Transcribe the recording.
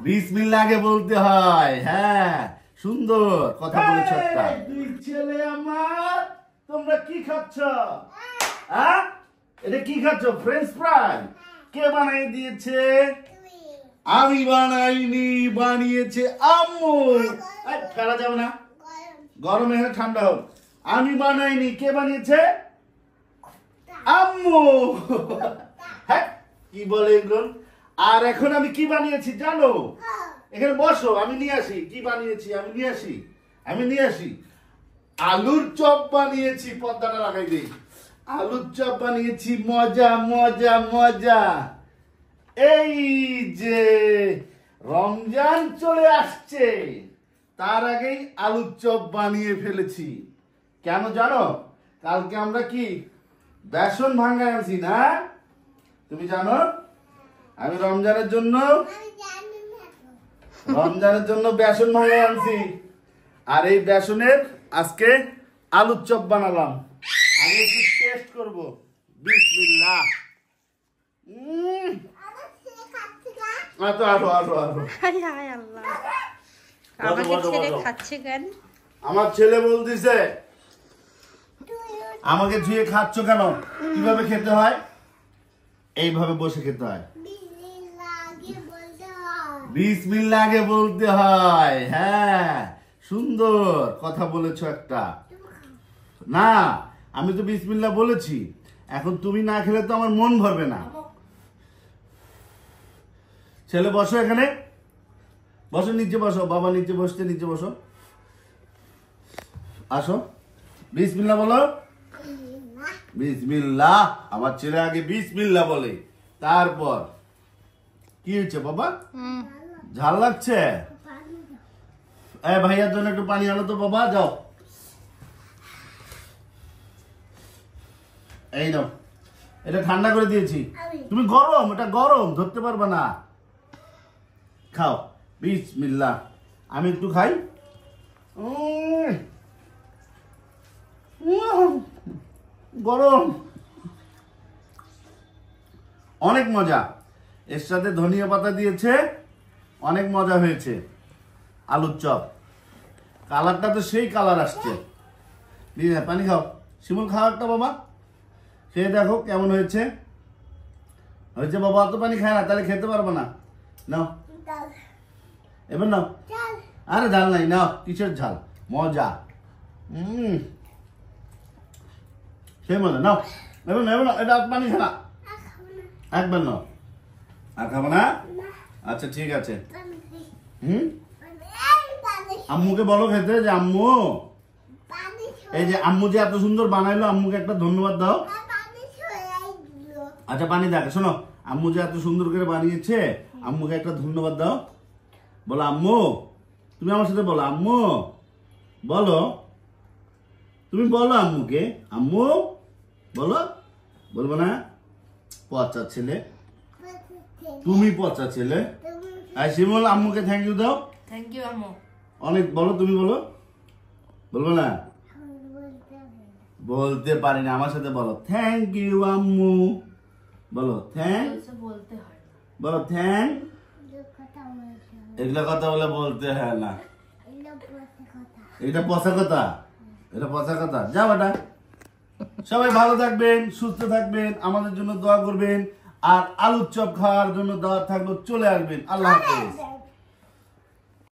বিসমিল্লাহ আগে বলতে হয়। হ্যাঁ, সুন্দর কথা বলেছ একটা। দুই ছেলে আমার, তোমরা কি খাচ্ছ? হ্যাঁ, এটা কি খাচ্ছ? French fry. কে বানিয়ে দিয়েছে? আমি বানাইনি, বানিয়েছে আম্মু। ফেলা যাবে না, গরমে ঠান্ডা হোক। আমি বানাইনি, কে বানিয়েছে? আম্মু। হ্যাঁ, কি বলে এগুলো? আর এখন আমি কি বানিয়েছি জানো? এখানে বসো, আমি নিয়ে আসি। কি বানিয়েছি আমি নিয়ে আসি। আলুর চপ বানিয়েছি। পর্দাটা লাগাই দিই। আলুর চপ বানিয়েছি। মজা মজা মজা। এই যে রমজান চলে আসছে, তার আগেই আলুর চপ বানিয়ে ফেলেছি। কেন জানো? কালকে আমরা কি বেসন ভাঙায় আনছি না? তুমি জানো আমি রমজানের জন্য বেসন ভাঙায় আনছি। আর এই বেসনের আজকে আলুর চপ বানালাম। আমি একটু টেস্ট করব। বিসমিল্লাহ। আমার ছেলে বলতেছে আমাকে ধুয়ে খাচ্ছ কেন? কিভাবে খেতে হয়? এইভাবে বসে খেতে হয়। বিসমিল্লাহ আগে বলতে হয়। হ্যাঁ, সুন্দর কথা বলেছ একটা। না, আমি তো বিসমিল্লাহ বলেছি। এখন তুমি না খেলে তো আমার মন ভরবে না। ছেলে বসো, এখানে বসো, নিচে বসো। বাবা নিচে বসতে, নিচে বসো। আসো, বিসমিল্লাহ বলো। বিসমিল্লাহ। আমার ছেলে আগে বিসমিল্লাহ বলে, তারপর কি হয়েছে বাবা? ঝাল লাগছে? ভাইয়ার জন্য একটু পানি আনো তো বাবা, যাও। এই নাও, এটা ঠান্ডা করে দিয়েছি। তুমি গরম, এটা গরম, ধরতে পারবে না। খাও। বিসমিল্লাহ। আমি একটু খাই। গরম, অনেক মজা। এর সাথে ধনিয়া পাতা দিয়েছে, অনেক মজা হয়েছে। আলুর চপ কালারটা তো সেই কালার আসছে। পানি খাও শিমুল, খাও একটা বাবা, খেয়ে দেখো কেমন হয়েছে। হয়েছে বাবা? অত পানি খায় না, তাহলে খেতে পারবো না। নাও এবার নাও। আরে ঝাল নাই, নাও। কিসের ঝাল? মজা। সেই মজা। নাও এবার নাও, এটা পানি খা না, একবার নাও। আর খাবো না? আচ্ছা ঠিক আছে। আম্মুকে বলো খেতে, যে আম্মু, এই যে আম্মু যে এত সুন্দর বানাইলো, আম্মুকে একটা ধন্যবাদ দাও। আচ্ছা পানি দেখে, শোনো, আম্মু যে এত সুন্দর করে বানিয়েছে, আম্মুকে একটা ধন্যবাদ দাও। বলো আম্মু। তুমি আমার সাথে বলো আম্মু। বলো, তুমি বলো আম্মুকে। আম্মু বলো। বলবো না? পচা ছেলে তুমি, পচা ছেলে। শিমুল, আম্মুকে থ্যাংক ইউ দাও। থ্যাংক ইউ আম্মু। অনেক বলো, তুমি বলো। বলবো না? বলতে পারি না, আমার সাথে বলো। থ্যাংক ইউ আম্মু। বলো থ্যাংক। বলো থ্যাংক। এগুলো কথা বলে বলতে হয় না। এটা পচা কথা, এটা পচা কথা। যাও এটা। সবাই ভালো থাকবেন, সুস্থ থাকবেন, আমাদের জন্য দোয়া করবেন। আর আলুর চপ খাওয়ার জন্য দাওয়াত থাকলো, চলে আসবেন। আল্লাহ হাফেজ।